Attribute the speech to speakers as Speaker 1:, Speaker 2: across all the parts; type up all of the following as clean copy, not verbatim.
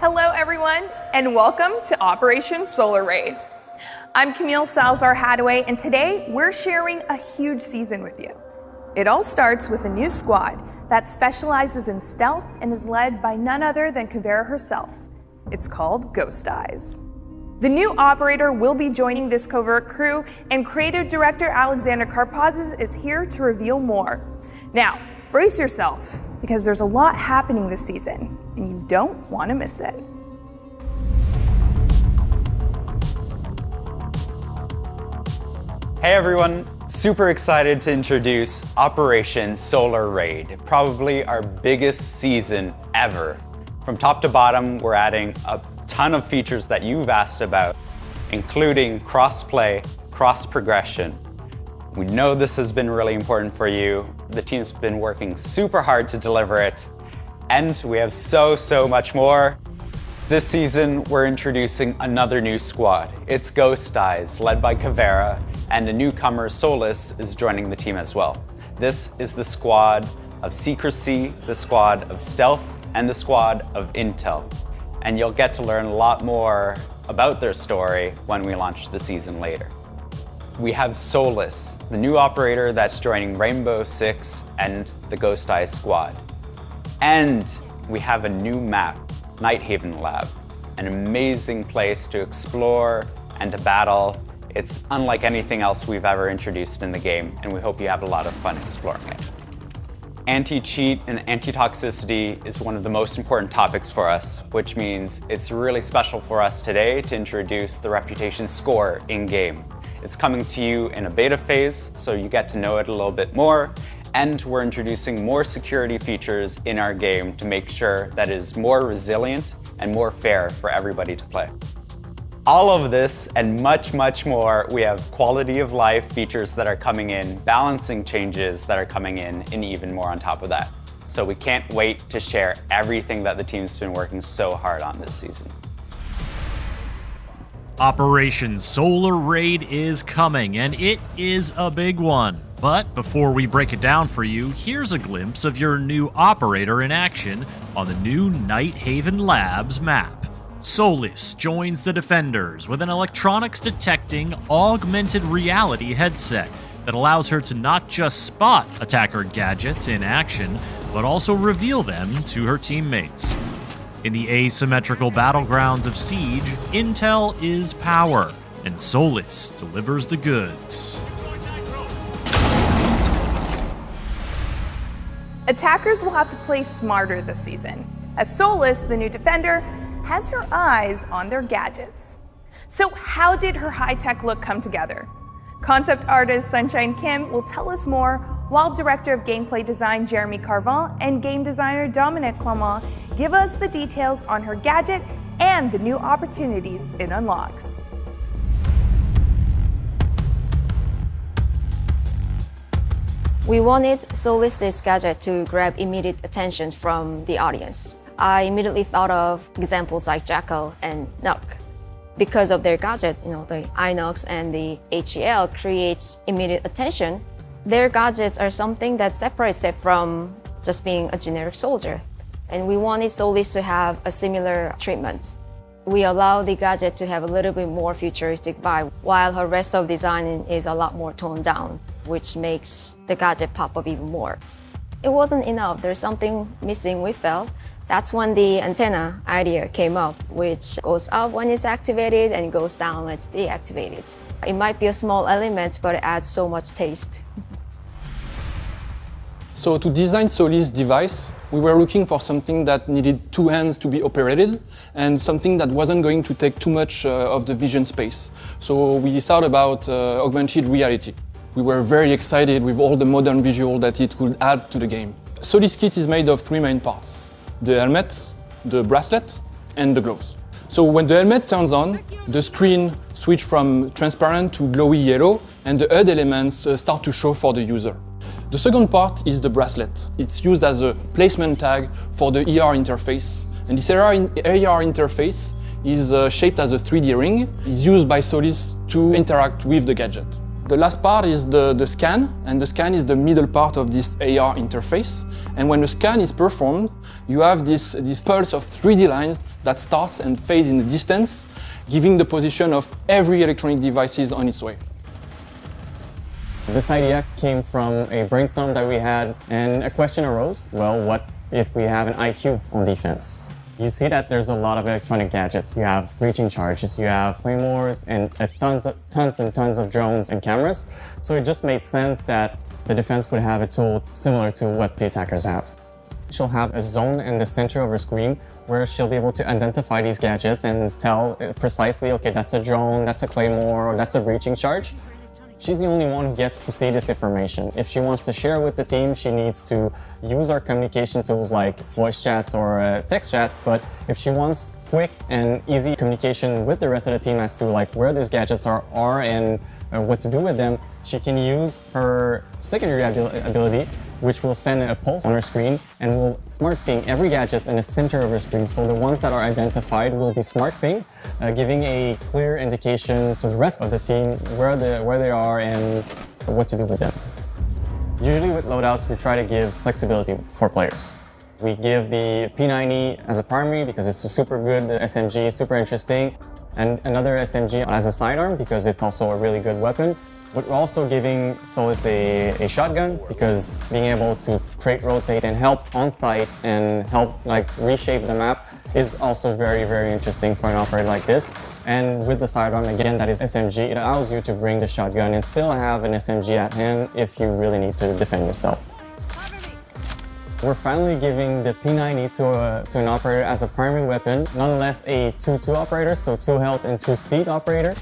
Speaker 1: Hello everyone, and welcome to Operation Solaraid. I'm Camille Salazar-Hadaway, and today we're sharing a huge season with you. It all starts with a new squad that specializes in stealth and is led by none other than Caveira herself. It's called Ghost Eyes. The new operator will be joining this covert crew, and creative director Alexander Karpazis is here to reveal more. Now, brace yourself, because there's a lot happening this season, and you don't want to miss it.
Speaker 2: Hey everyone, super excited to introduce Operation Solaraid, probably our biggest season ever. From top to bottom, we're adding a ton of features that you've asked about, including cross-play, cross-progression. We know this has been really important for you. The team's been working super hard to deliver it, and we have so much more. This season, we're introducing another new squad. It's Ghost Eyes, led by Caveira, and a newcomer, Solis, is joining the team as well. This is the squad of secrecy, the squad of stealth, and the squad of intel. And you'll get to learn a lot more about their story when we launch the season later. We have Solis, the new operator that's joining Rainbow Six and the Ghost Eyes squad. And we have a new map, Nighthaven Lab, an amazing place to explore and to battle. It's unlike anything else we've ever introduced in the game, and we hope you have a lot of fun exploring it. Anti-cheat and anti-toxicity is one of the most important topics for us, which means it's really special for us today to introduce the reputation score in-game. It's coming to you in a beta phase, so you get to know it a little bit more, and we're introducing more security features in our game to make sure that it is more resilient and more fair for everybody to play. All of this and much more, we have quality of life features that are coming in, balancing changes that are coming in, and even more on top of that. So we can't wait to share everything that the team's been working so hard on this season.
Speaker 3: Operation Solaraid is coming, and it is a big one. But before we break it down for you, here's a glimpse of your new operator in action on the new Nighthaven Labs map. Solis joins the defenders with an electronics detecting augmented reality headset that allows her to not just spot attacker gadgets in action, but also reveal them to her teammates. In the asymmetrical battlegrounds of Siege, intel is power, and Solis delivers the goods.
Speaker 1: Attackers will have to play smarter this season, as Solis, the new defender, has her eyes on their gadgets. So how did her high-tech look come together? Concept artist Sunshine Kim will tell us more, while director of gameplay design Jeremy Carvin and game designer Dominic Clement give us the details on her gadget and the new opportunities it unlocks.
Speaker 4: We wanted Solis' gadget to grab immediate attention from the audience. I immediately thought of examples like Jackal and Nuck. Because of their gadget, the Inox and the HEL creates immediate attention. Their gadgets are something that separates it from just being a generic soldier. And we wanted Solis to have a similar treatment. We allow the gadget to have a little bit more futuristic vibe, while her rest of design is a lot more toned down, which makes the gadget pop up even more. It wasn't enough. There's something missing, we felt. That's when the antenna idea came up, which goes up when it's activated and goes down when it's deactivated. It might be a small element, but it adds so much taste.
Speaker 5: So to design Solis' device, we were looking for something that needed two hands to be operated and something that wasn't going to take too much of the vision space. So we thought about augmented reality. We were very excited with all the modern visual that it could add to the game. Solis' kit is made of three main parts: the helmet, the bracelet, and the gloves. So when the helmet turns on, the screen switches from transparent to glowy yellow, and the HUD elements start to show for the user. The second part is the bracelet. It's used as a placement tag for the ER interface. And this AR interface is shaped as a 3D ring. It's used by Solis to interact with the gadget. The last part is the scan, and the scan is the middle part of this AR interface. And when the scan is performed, you have this pulse of 3D lines that starts and fades in the distance, giving the position of every electronic device on its way.
Speaker 6: This idea came from a brainstorm that we had, and a question arose, well, what if we have an IQ on defense? You see that there's a lot of electronic gadgets. You have breaching charges, you have claymores, and tons and tons of drones and cameras. So it just made sense that the defense would have a tool similar to what the attackers have. She'll have a zone in the center of her screen where she'll be able to identify these gadgets and tell precisely, okay, that's a drone, that's a claymore, or that's a breaching charge. She's the only one who gets to see this information. If she wants to share with the team, she needs to use our communication tools like voice chats or text chat. But if she wants quick and easy communication with the rest of the team as to like where these gadgets are and what to do with them, she can use her secondary ability, which will send a pulse on her screen and will smart ping every gadget in the center of her screen. So the ones that are identified will be smart ping, giving a clear indication to the rest of the team where they are and what to do with them. Usually with loadouts, we try to give flexibility for players. We give the P90 as a primary because it's a super good SMG, super interesting, and another SMG as a sidearm because it's also a really good weapon. But we're also giving Solis a shotgun because being able to create, rotate, and help on site and help like reshape the map is also very, very interesting for an operator like this. And with the sidearm, again, that is SMG, it allows you to bring the shotgun and still have an SMG at hand if you really need to defend yourself. We're finally giving the P90 to an operator as a primary weapon, nonetheless a 2-2 operator, so 2 health and 2 speed operator.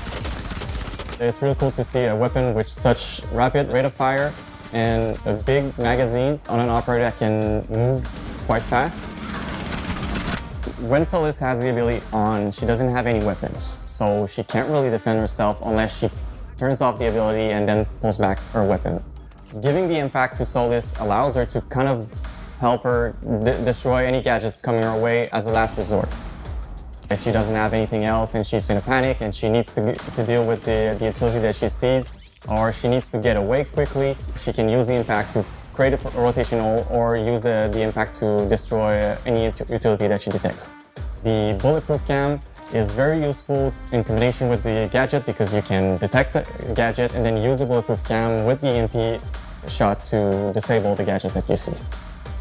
Speaker 6: It's really cool to see a weapon with such rapid rate of fire and a big magazine on an operator that can move quite fast. When Solis has the ability on, she doesn't have any weapons, so she can't really defend herself unless she turns off the ability and then pulls back her weapon. Giving the impact to Solis allows her to kind of help her destroy any gadgets coming her way as a last resort. If she doesn't have anything else and she's in a panic and she needs to deal with the utility that she sees, or she needs to get away quickly, she can use the impact to create a rotation or use the impact to destroy any utility that she detects. The bulletproof cam is very useful in combination with the gadget because you can detect a gadget and then use the bulletproof cam with the EMP shot to disable the gadget that you see.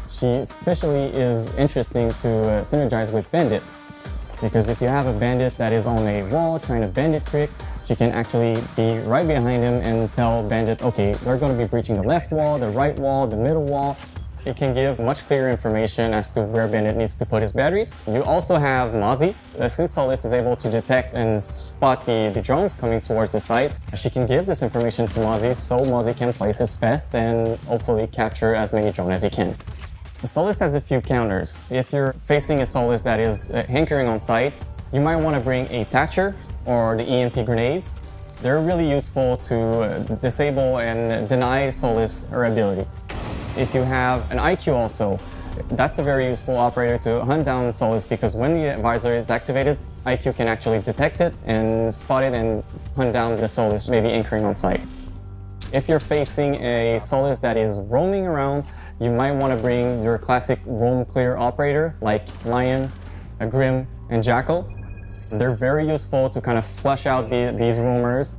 Speaker 6: She especially is interesting to synergize with Bandit, because if you have a bandit that is on a wall trying a bandit trick, she can actually be right behind him and tell Bandit, okay, they're going to be breaching the left wall, the right wall, the middle wall. It can give much clearer information as to where Bandit needs to put his batteries. You also have Mozzie. Since Solis is able to detect and spot the drones coming towards the site, she can give this information to Mozzie so Mozzie can place his best and hopefully capture as many drones as he can. Solis has a few counters. If you're facing a Solis that is hankering on site, you might want to bring a Thatcher or the EMP grenades. They're really useful to disable and deny Solis her ability. If you have an IQ also, that's a very useful operator to hunt down Solis because when the visor is activated, IQ can actually detect it and spot it and hunt down the Solis maybe anchoring on site. If you're facing a Solis that is roaming around, you might want to bring your classic roam clear operator like Lion, Grim, and Jackal. They're very useful to kind of flush out these roamers.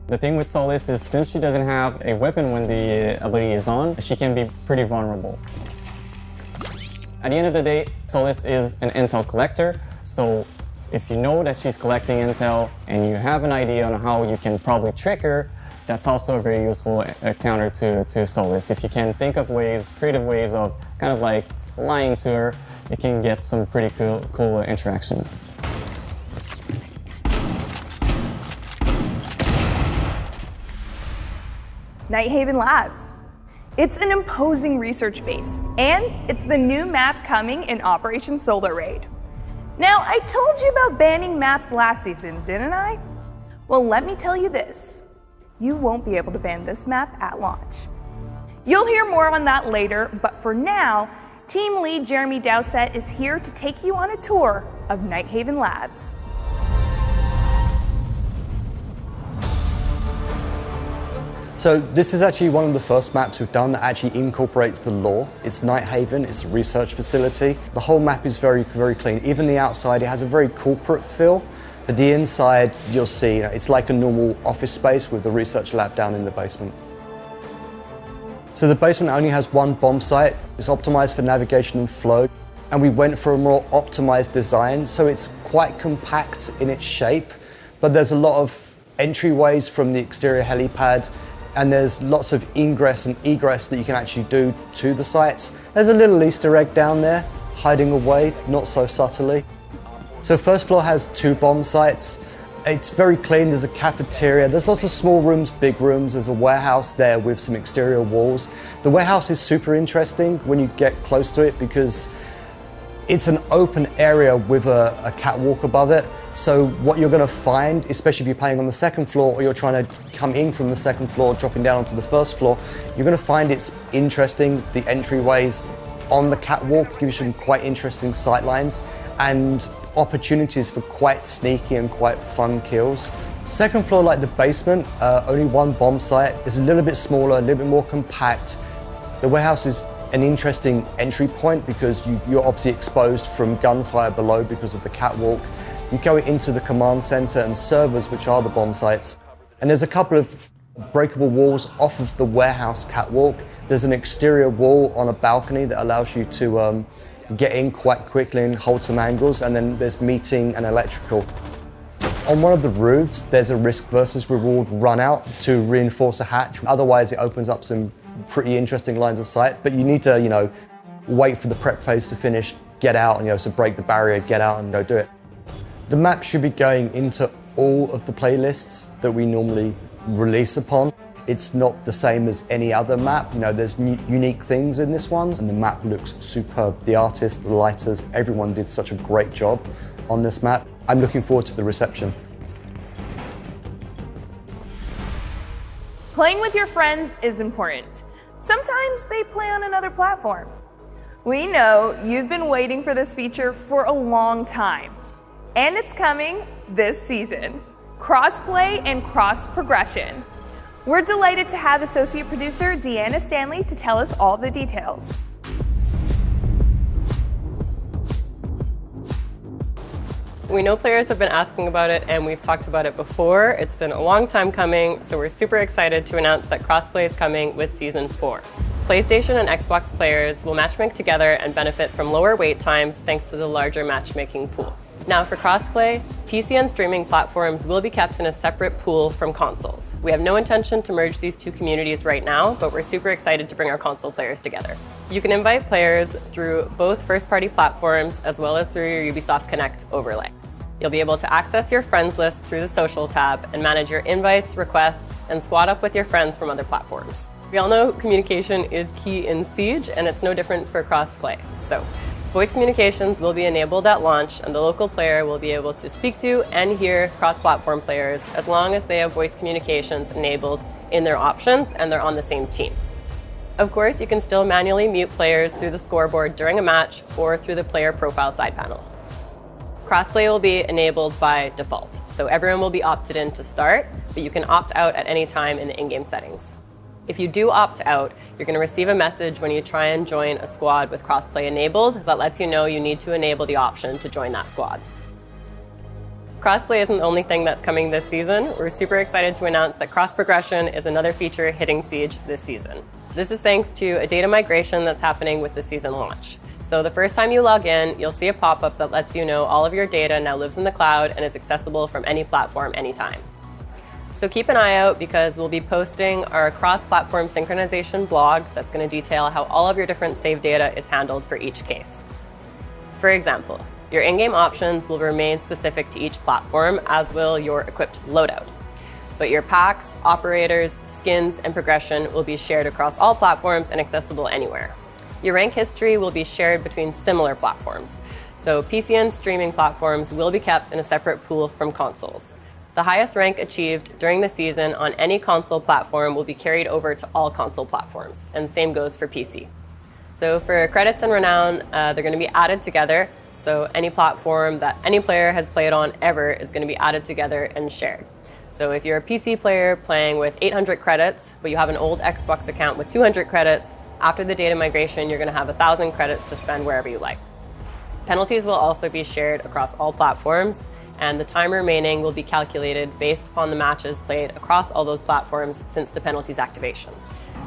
Speaker 6: The thing with Solis is since she doesn't have a weapon when the ability is on, she can be pretty vulnerable. At the end of the day, Solis is an intel collector, so if you know that she's collecting intel and you have an idea on how you can probably trick her, that's also a very useful counter to Solis. If you can think of ways, creative ways of kind of like lying to her, it can get some pretty cool interaction.
Speaker 1: Nighthaven Labs. It's an imposing research base, and it's the new map coming in Operation Solar Raid. Now, I told you about banning maps last season, didn't I? Well, let me tell you this. You won't be able to ban this map at launch. You'll hear more on that later, but for now, Team Lead Jeremy Dowsett is here to take you on a tour of Nighthaven Labs.
Speaker 7: So this is actually one of the first maps we've done that actually incorporates the lore. It's Nighthaven, it's a research facility. The whole map is very, very clean. Even the outside, it has a very corporate feel, but the inside, you'll see, it's like a normal office space with the research lab down in the basement. So the basement only has one bomb site. It's optimized for navigation and flow. And we went for a more optimized design, so it's quite compact in its shape, but there's a lot of entryways from the exterior helipad, and there's lots of ingress and egress that you can actually do to the sites. There's a little Easter egg down there, hiding away, not so subtly. So first floor has 2 bomb sites. It's very clean, there's a cafeteria, there's lots of small rooms, big rooms, there's a warehouse there with some exterior walls. The warehouse is super interesting when you get close to it because it's an open area with a catwalk above it. So what you're going to find, especially if you're playing on the second floor or you're trying to come in from the second floor, dropping down onto the first floor, you're going to find it's interesting. The entryways on the catwalk give you some quite interesting sight lines and opportunities for quite sneaky and quite fun kills. Second floor, like the basement, only 1 bomb site. It's a little bit smaller, a little bit more compact. The warehouse is an interesting entry point because you're obviously exposed from gunfire below because of the catwalk. You go into the command center and servers, which are the bomb sites. And there's a couple of breakable walls off of the warehouse catwalk. There's an exterior wall on a balcony that allows you to get in quite quickly and hold some angles. And then there's meeting and electrical. On one of the roofs, there's a risk versus reward run out to reinforce a hatch. Otherwise, it opens up some pretty interesting lines of sight. But you need to, wait for the prep phase to finish, get out, and so break the barrier, get out and go do it. The map should be going into all of the playlists that we normally release upon. It's not the same as any other map. There's unique things in this one, and the map looks superb. The artists, the lighters, everyone did such a great job on this map. I'm looking forward to the reception.
Speaker 1: Playing with your friends is important. Sometimes they play on another platform. We know you've been waiting for this feature for a long time. And it's coming this season. Crossplay and cross-progression. We're delighted to have associate producer Deanna Stanley to tell us all the details.
Speaker 8: We know players have been asking about it and we've talked about it before. It's been a long time coming, so we're super excited to announce that crossplay is coming with Season 4. PlayStation and Xbox players will matchmake together and benefit from lower wait times thanks to the larger matchmaking pool. Now for crossplay, PC and streaming platforms will be kept in a separate pool from consoles. We have no intention to merge these 2 communities right now, but we're super excited to bring our console players together. You can invite players through both first-party platforms as well as through your Ubisoft Connect overlay. You'll be able to access your friends list through the social tab and manage your invites, requests, and squad up with your friends from other platforms. We all know communication is key in Siege, and it's no different for crossplay. So, voice communications will be enabled at launch, and the local player will be able to speak to and hear cross-platform players as long as they have voice communications enabled in their options and they're on the same team. Of course, you can still manually mute players through the scoreboard during a match or through the player profile side panel. Crossplay will be enabled by default, so everyone will be opted in to start, but you can opt out at any time in the in-game settings. If you do opt out, you're going to receive a message when you try and join a squad with crossplay enabled that lets you know you need to enable the option to join that squad. Crossplay isn't the only thing that's coming this season. We're super excited to announce that cross-progression is another feature hitting Siege this season. This is thanks to a data migration that's happening with the season launch. So the first time you log in, you'll see a pop-up that lets you know all of your data now lives in the cloud and is accessible from any platform anytime. So keep an eye out because we'll be posting our cross-platform synchronization blog that's going to detail how all of your different save data is handled for each case. For example, your in-game options will remain specific to each platform, as will your equipped loadout. But your packs, operators, skins, and progression will be shared across all platforms and accessible anywhere. Your rank history will be shared between similar platforms. So PC and streaming platforms will be kept in a separate pool from consoles. The highest rank achieved during the season on any console platform will be carried over to all console platforms, and same goes for PC. So for credits and renown, they're going to be added together. So any platform that any player has played on ever is going to be added together and shared. So if you're a PC player playing with 800 credits, but you have an old Xbox account with 200 credits, after the data migration, you're going to have 1,000 credits to spend wherever you like. Penalties will also be shared across all platforms, and the time remaining will be calculated based upon the matches played across all those platforms since the penalties activation.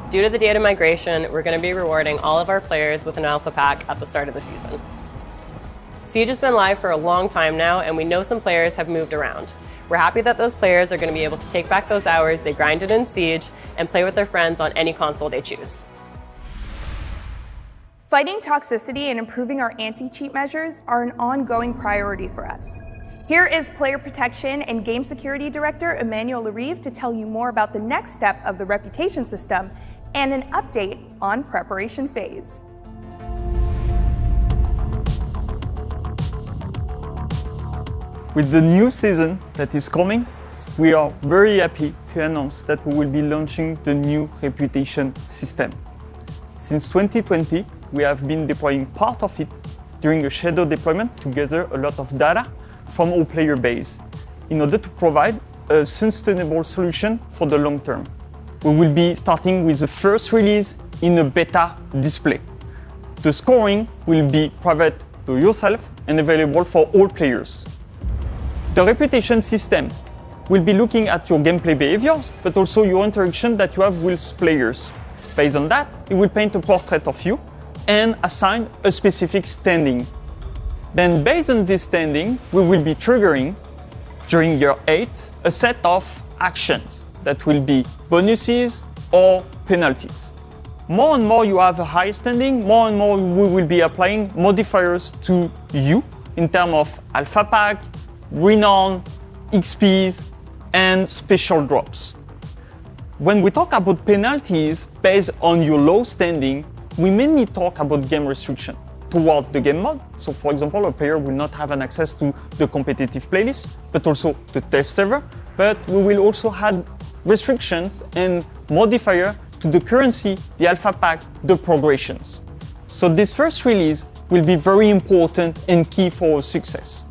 Speaker 8: Due to the data migration, we're going to be rewarding all of our players with an alpha pack at the start of the season. Siege has been live for a long time now, and we know some players have moved around. We're happy that those players are going to be able to take back those hours they grinded in Siege and play with their friends on any console they choose.
Speaker 1: Fighting toxicity and improving our anti-cheat measures are an ongoing priority for us. Here is Player Protection and Game Security Director Emmanuel Larive to tell you more about the next step of the reputation system and an update on preparation phase.
Speaker 9: With the new season that is coming, we are very happy to announce that we will be launching the new reputation system. Since 2020, we have been deploying part of it during a shadow deployment to gather a lot of data from our player base in order to provide a sustainable solution for the long term. We will be starting with the first release in a beta display. The scoring will be private to yourself and available for all players. The reputation system will be looking at your gameplay behaviors, but also your interaction that you have with players. Based on that, it will paint a portrait of you and assign a specific standing. Then based on this standing, we will be triggering, during year 8, a set of actions that will be bonuses or penalties. More and more you have a high standing, more and more we will be applying modifiers to you in terms of alpha pack, renown, XPs, and special drops. When we talk about penalties based on your low standing, we mainly talk about game restriction toward the game mode. So for example, a player will not have an access to the competitive playlist, but also the test server, but we will also have restrictions and modifier to the currency, the alpha pack, the progressions. So this first release will be very important and key for our success.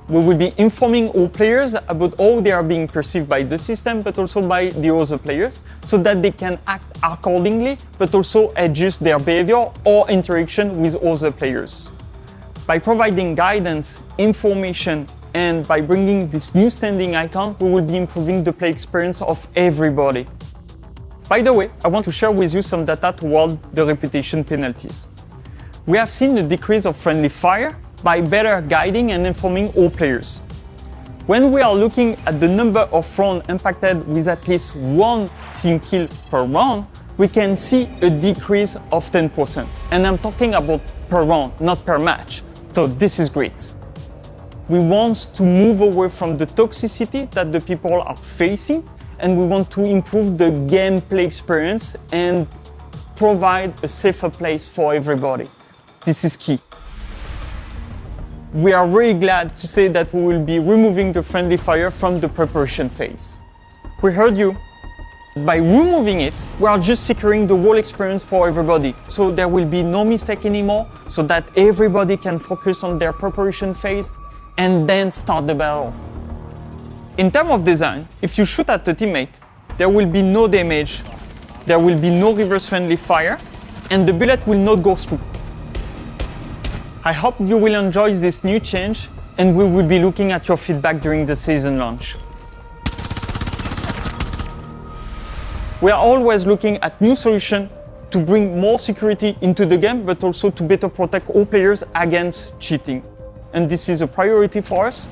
Speaker 9: We will be informing all players about how they are being perceived by the system, but also by the other players, so that they can act accordingly, but also adjust their behavior or interaction with other players. By providing guidance, information, and by bringing this new standing icon, we will be improving the play experience of everybody. By the way, I want to share with you some data toward the reputation penalties. We have seen a decrease of friendly fire by better guiding and informing all players. When we are looking at the number of rounds impacted with at least one team kill per round, we can see a decrease of 10%. And I'm talking about per round, not per match. So this is great. We want to move away from the toxicity that the people are facing, and we want to improve the gameplay experience and provide a safer place for everybody. This is key. We are very glad to say that we will be removing the friendly fire from the preparation phase. We heard you. By removing it, we are just securing the whole experience for everybody. So there will be no mistake anymore, so that everybody can focus on their preparation phase and then start the battle. In terms of design, if you shoot at the teammate, there will be no damage, there will be no reverse friendly fire, and the bullet will not go through. I hope you will enjoy this new change, and we will be looking at your feedback during the season launch. We are always looking at new solutions to bring more security into the game, but also to better protect all players against cheating. And this is a priority for us.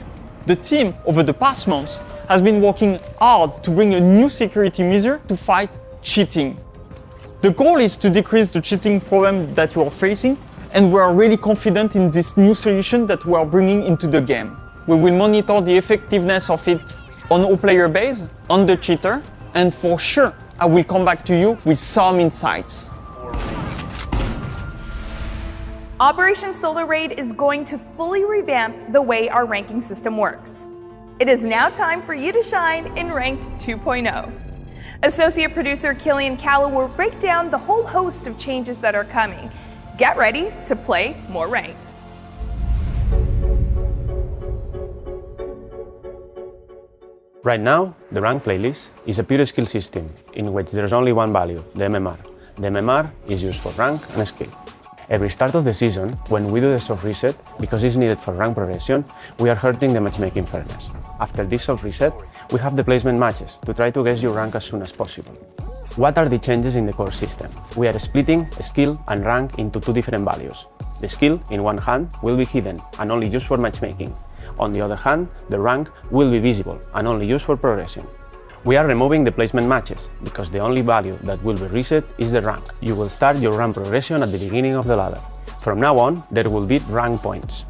Speaker 9: The team, over the past months, has been working hard to bring a new security measure to fight cheating. The goal is to decrease the cheating problem that you are facing, and we are really confident in this new solution that we are bringing into the game. We will monitor the effectiveness of it on our player base, on the cheater, and for sure, I will come back to you with some insights.
Speaker 1: Operation Solar Raid is going to fully revamp the way our ranking system works. It is now time for you to shine in Ranked 2.0. Associate producer Killian Callow will break down the whole host of changes that are coming. Get ready to play more ranked.
Speaker 10: Right now, the rank playlist is a pure skill system in which there's only one value, the MMR. The MMR is used for rank and skill. Every start of the season, when we do the soft reset, because it's needed for rank progression, we are hurting the matchmaking fairness. After this soft reset, we have the placement matches to try to guess your rank as soon as possible. What are the changes in the core system? We are splitting skill and rank into two different values. The skill, in one hand, will be hidden and only used for matchmaking. On the other hand, the rank will be visible and only used for progression. We are removing the placement matches, because the only value that will be reset is the rank. You will start your rank progression at the beginning of the ladder. From now on, there will be rank points.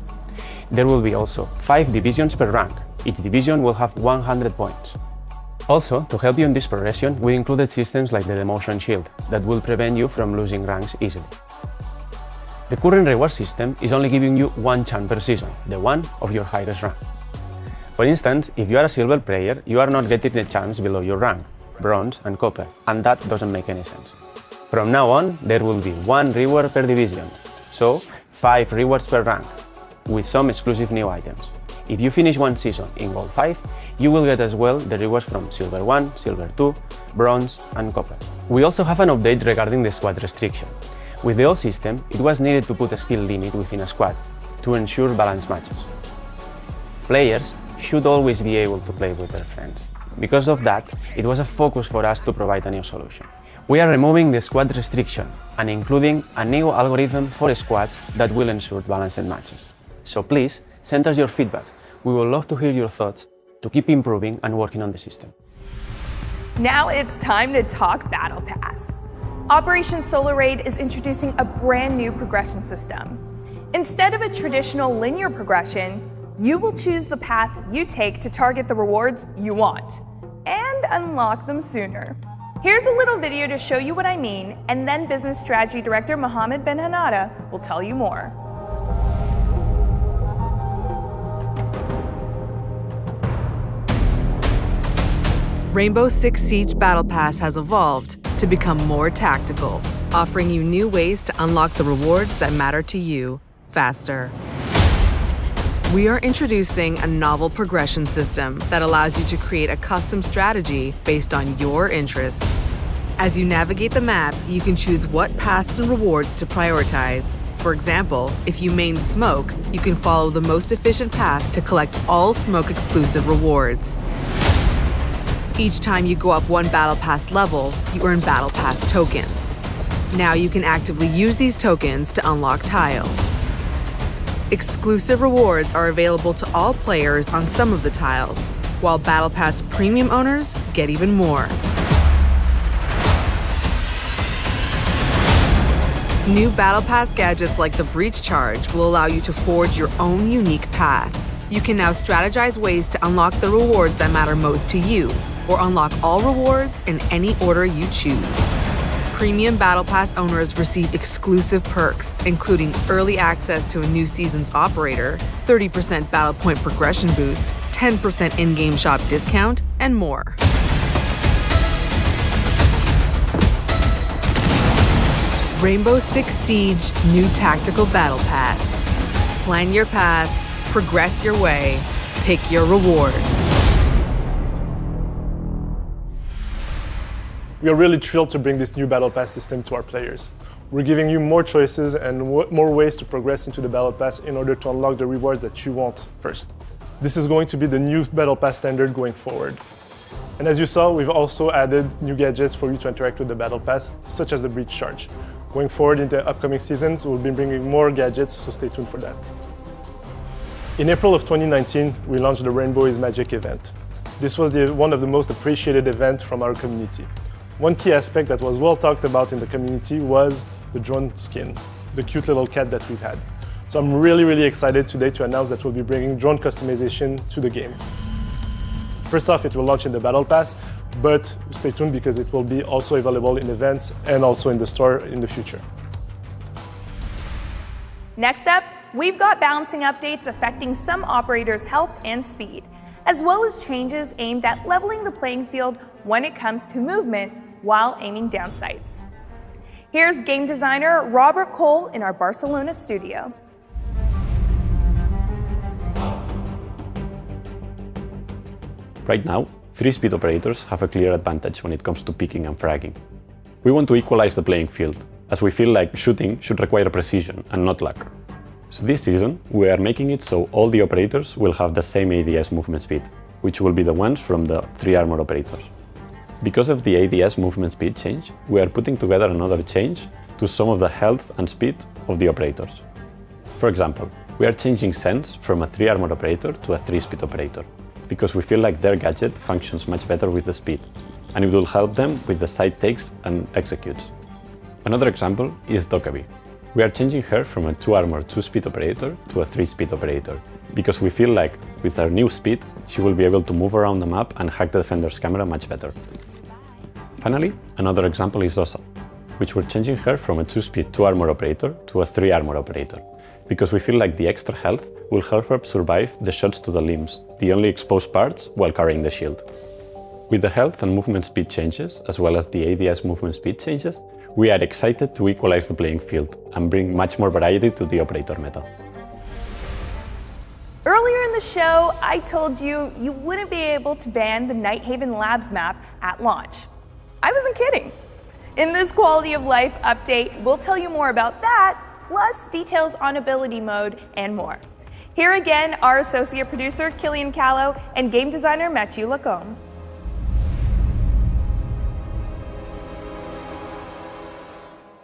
Speaker 10: There will be also 5 divisions per rank. Each division will have 100 points. Also, to help you in this progression, we included systems like the demotion shield that will prevent you from losing ranks easily. The current reward system is only giving you one chance per season, the one of your highest rank. For instance, if you are a silver player, you are not getting the chance below your rank, bronze and copper, and that doesn't make any sense. From now on, there will be 1 reward per division, so 5 rewards per rank, with some exclusive new items. If you finish one season in Gold 5, you will get as well the rewards from Silver 1, Silver 2, Bronze and Copper. We also have an update regarding the squad restriction. With the old system, it was needed to put a skill limit within a squad to ensure balanced matches. Players should always be able to play with their friends. Because of that, it was a focus for us to provide a new solution. We are removing the squad restriction and including a new algorithm for squads that will ensure balanced matches. So please, send us your feedback. We would love to hear your thoughts to keep improving and working on the system.
Speaker 1: Now it's time to talk Battle Pass. Operation Solar Raid is introducing a brand new progression system. Instead of a traditional linear progression, you will choose the path you take to target the rewards you want and unlock them sooner. Here's a little video to show you what I mean, and then Business Strategy Director Mohammed Ben Hanada will tell you more.
Speaker 11: Rainbow Six Siege Battle Pass has evolved to become more tactical, offering you new ways to unlock the rewards that matter to you faster. We are introducing a novel progression system that allows you to create a custom strategy based on your interests. As you navigate the map, you can choose what paths and rewards to prioritize. For example, if you main smoke, you can follow the most efficient path to collect all smoke-exclusive rewards. Each time you go up one Battle Pass level, you earn Battle Pass tokens. Now you can actively use these tokens to unlock tiles. Exclusive rewards are available to all players on some of the tiles, while Battle Pass Premium owners get even more. New Battle Pass gadgets like the Breach Charge will allow you to forge your own unique path. You can now strategize ways to unlock the rewards that matter most to you, or unlock all rewards in any order you choose. Premium Battle Pass owners receive exclusive perks, including early access to a new season's operator, 30% battle point progression boost, 10% in-game shop discount, and more. Rainbow Six Siege New Tactical Battle Pass. Plan your path, progress your way, pick your rewards.
Speaker 12: We are really thrilled to bring this new Battle Pass system to our players. We're giving you more choices and more ways to progress into the Battle Pass in order to unlock the rewards that you want first. This is going to be the new Battle Pass standard going forward. And as you saw, we've also added new gadgets for you to interact with the Battle Pass, such as the Breach Charge. Going forward in the upcoming seasons, we'll be bringing more gadgets, so stay tuned for that. In April of 2019, we launched the Rainbow is Magic event. This was one of the most appreciated events from our community. One key aspect that was well talked about in the community was the drone skin, the cute little cat that we've had. So I'm really excited today to announce that we'll be bringing drone customization to the game. First off, it will launch in the Battle Pass, but stay tuned because it will be also available in events and also in the store in the future.
Speaker 1: Next up, we've got balancing updates affecting some operators' health and speed, as well as changes aimed at leveling the playing field when it comes to movement while aiming down sights. Here's game designer Robert Cole in our Barcelona studio.
Speaker 13: Right now,
Speaker 10: 3-speed operators have a clear advantage when it comes to picking and fragging. We want to equalize the playing field, as we feel like shooting should require precision and not luck. So this season, we are making it so all the operators will have the same ADS movement speed, which will be the ones from the 3 armor operators. Because of the ADS movement speed change, we are putting together another change to some of the health and speed of the operators. For example, we are changing Sense from a 3 armor operator to a 3-speed operator, because we feel like their gadget functions much better with the speed, and it will help them with the side takes and executes. Another example is Dokkaebi. We are changing her from a 2 armor 2-speed operator to a 3-speed operator, because we feel like with her new speed, she will be able to move around the map and hack the defender's camera much better. Finally, another example is Osa, which we're changing her from a 2-speed 2 armor operator to a 3 armor operator, because we feel like the extra health will help her survive the shots to the limbs, the only exposed parts, while carrying the shield. With the health and movement speed changes, as well as the ADS movement speed changes, we are excited to equalize the playing field and bring much more variety to the operator meta.
Speaker 1: Earlier in the show, I told you you wouldn't be able to ban the Nighthaven Labs map at launch. I wasn't kidding. In this quality of life update, we'll tell you more about that, plus details on ability mode and more. Here again, our associate producer, Killian Callow, and game designer, Mathieu Lacombe.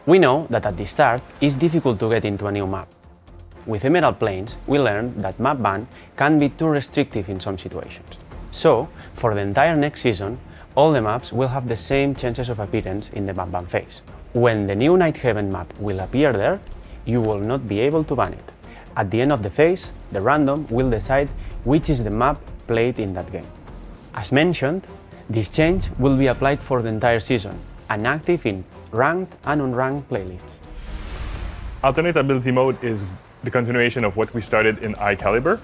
Speaker 10: We know that at the start, it's difficult to get into a new map. With Emerald Plains, we learned that map ban can be too restrictive in some situations. So, for the entire next season, all the maps will have the same chances of appearance in the map ban phase. When the new Nighthaven map will appear there, you will not be able to ban it. At the end of the phase, the random will decide which is the map played in that game. As mentioned, this change will be applied for the entire season and active in ranked and unranked playlists.
Speaker 12: Alternate ability mode is the continuation of what we started in iCaliber.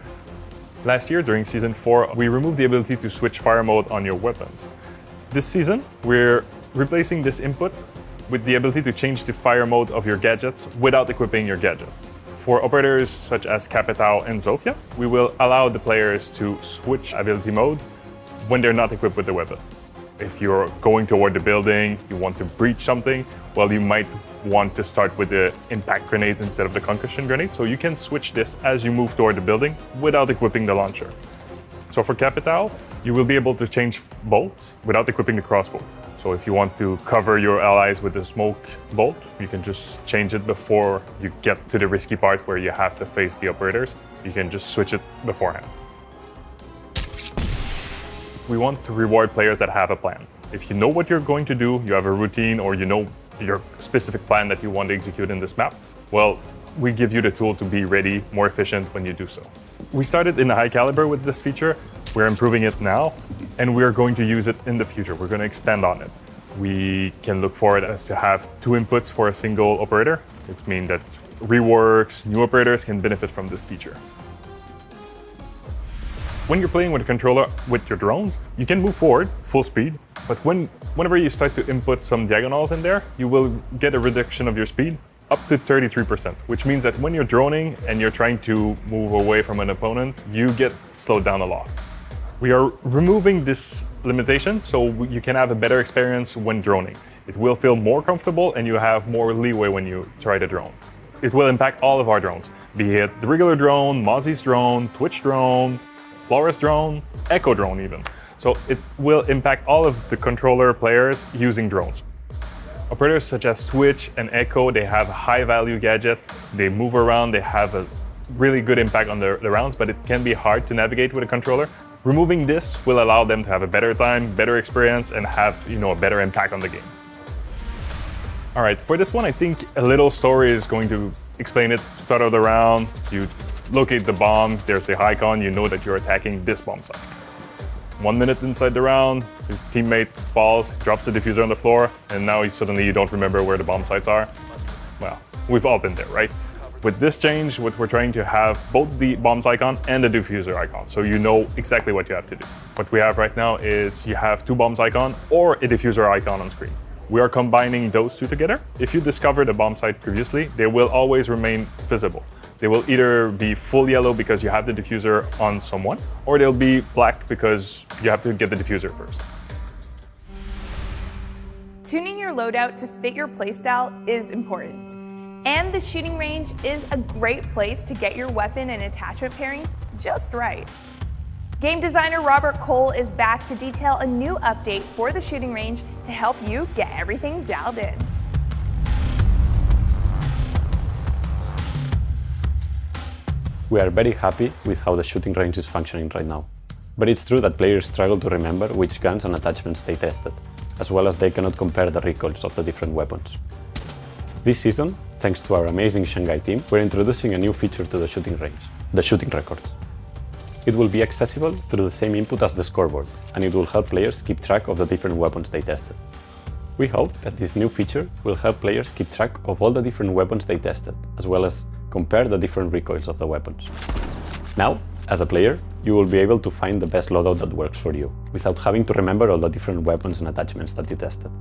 Speaker 12: Last year, during Season 4, we removed the ability to switch fire mode on your weapons. This season, we're replacing this input with the ability to change the fire mode of your gadgets without equipping your gadgets. For operators such as Capitao and Zofia, we will allow the players to switch ability mode when they're not equipped with the weapon. If you're going toward the building, you want to breach something, well, you might want to start with the impact grenades instead of the concussion grenades, so you can switch this as you move toward the building without equipping the launcher. So for Capitao, you will be able to change bolts without equipping the crossbow. So if you want to cover your allies with the smoke bolt, you can just change it before you get to the risky part where you have to face the operators. You can just switch it beforehand. We want to reward players that have a plan. If you know what you're going to do, you have a routine, or you know your specific plan that you want to execute in this map, well, we give you the tool to be ready, more efficient when you do so. We started in high caliber with this feature, we're improving it now, and we're going to use it in the future. We're going to expand on it. We can look for it as to have 2 inputs for a single operator, which means that reworks, new operators can benefit from this feature. When you're playing with a controller with your drones, you can move forward full speed, but whenever you start to input some diagonals in there, you will get a reduction of your speed up to 33%, which means that when you're droning and you're trying to move away from an opponent, you get slowed down a lot. We are removing this limitation so you can have a better experience when droning. It will feel more comfortable and you have more leeway when you try to drone. It will impact all of our drones, be it the regular drone, Mozzie's drone, Twitch drone, Flores drone, Echo drone even. So it will impact all of the controller players using drones. Operators such as Twitch and Echo, they have a high value gadget, they move around, they have a really good impact on the rounds, but it can be hard to navigate with a controller. Removing this will allow them to have a better time, better experience, and have a better impact on the game. All right, for this one, I think a little story is going to explain it. Start of the round, you locate the bomb, there's the icon, you know that you're attacking this bomb site. 1 minute inside the round, your teammate falls, drops the diffuser on the floor, and now suddenly you don't remember where the bomb sites are. Well, we've all been there, right? With this change, what we're trying to have both the bombs icon and the diffuser icon, so you know exactly what you have to do. What we have right now is you have 2 bombs icon or a diffuser icon on screen. We are combining those 2 together. If you discovered a bomb site previously, they will always remain visible. They will either be full yellow because you have the diffuser on someone, or they'll be black because you have to get the diffuser first.
Speaker 1: Tuning your loadout to fit your playstyle is important. And the shooting range is a great place to get your weapon and attachment pairings just right. Game designer Robert Cole is back to detail a new update for the shooting range to help you get everything dialed in.
Speaker 10: We are very happy with how the shooting range is functioning right now. But it's true that players struggle to remember which guns and attachments they tested, as well as they cannot compare the recoils of the different weapons. This season, thanks to our amazing Shanghai team, we're introducing a new feature to the shooting range, the shooting records. It will be accessible through the same input as the scoreboard, and it will help players keep track of the different weapons they tested. We hope that this new feature will help players keep track of all the different weapons they tested, as well as compare the different recoils of the weapons. Now, as a player, you will be able to find the best loadout that works for you, without having to remember all the different weapons and attachments that you tested.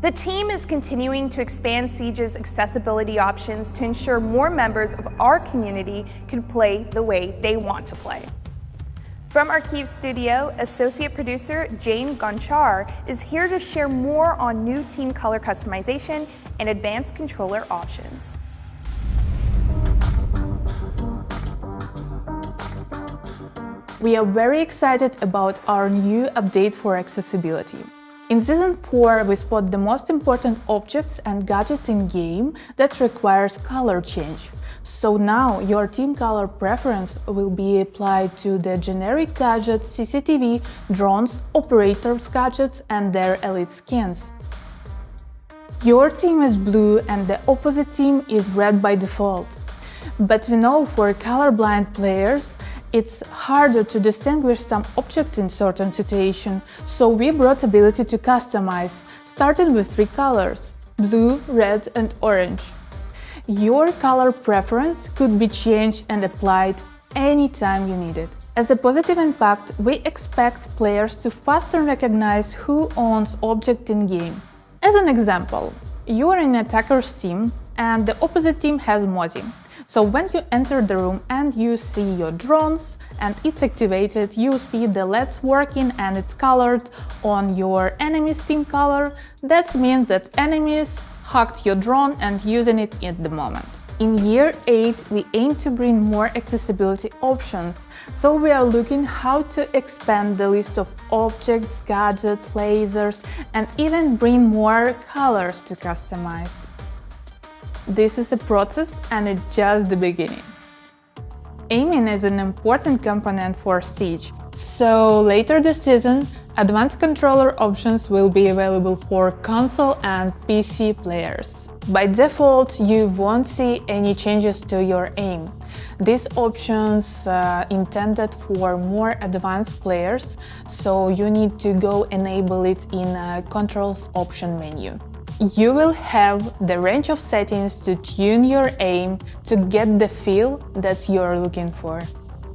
Speaker 1: The team is continuing to expand Siege's accessibility options to ensure more members of our community can play the way they want to play. From our Kyiv studio, associate producer Jane Gonchar is here to share more on new team color customization and advanced controller options.
Speaker 13: We are very excited about our new update for accessibility. In Season 4, we spot the most important objects and gadgets in-game that requires color change. So now your team color preference will be applied to the generic gadgets, CCTV, drones, operators gadgets and their elite skins. Your team is blue and the opposite team is red by default. But we know for colorblind players, it's harder to distinguish some objects in certain situations, so we brought ability to customize, starting with 3 colors: blue, red and orange. Your color preference could be changed and applied anytime you need it. As a positive impact, we expect players to faster recognize who owns object in-game. As an example, you are in attacker's team and the opposite team has Mozi. So when you enter the room and you see your drones and it's activated, you see the LEDs working and it's colored on your enemy's team color. That means that enemies hacked your drone and using it at the moment. In year 8, we aim to bring more accessibility options, so we are looking how to expand the list of objects, gadgets, lasers, and even bring more colors to customize. This is a process and it's just the beginning. Aiming is an important component for Siege, so later this season, advanced controller options will be available for console and PC players. By default, you won't see any changes to your aim. These options intended for more advanced players, so you need to go enable it in a controls option menu. You will have the range of settings to tune your aim to get the feel that you're looking for.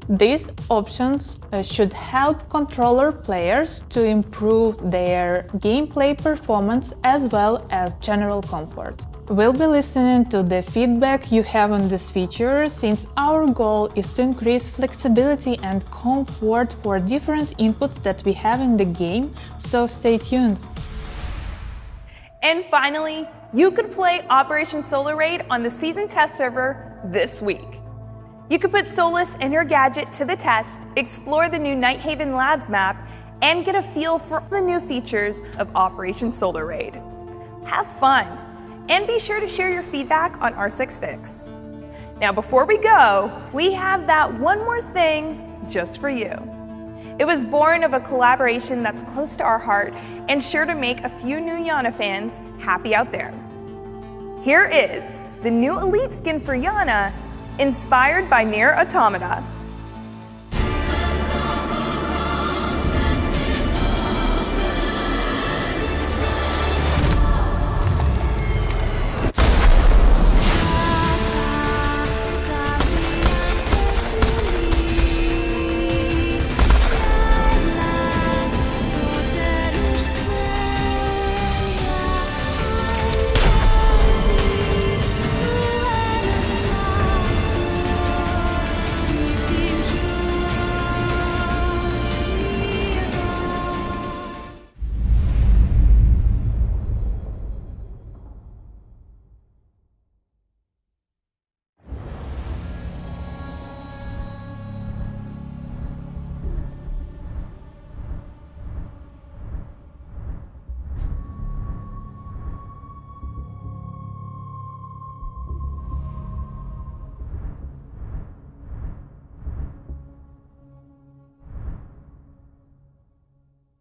Speaker 13: These options should help controller players to improve their gameplay performance as well as general comfort. We'll be listening to the feedback you have on this feature, since our goal is to increase flexibility and comfort for different inputs that we have in the game, so stay tuned.
Speaker 1: And finally, you could play Operation Solar Raid on the season test server this week. You could put Solis and your gadget to the test, explore the new Nighthaven Labs map, and get a feel for the new features of Operation Solar Raid. Have fun, and be sure to share your feedback on R6Fix. Now before we go, we have that one more thing just for you. It was born of a collaboration that's close to our heart and sure to make a few new Iana fans happy out there. Here is the new elite skin for Iana, inspired by Nier Automata.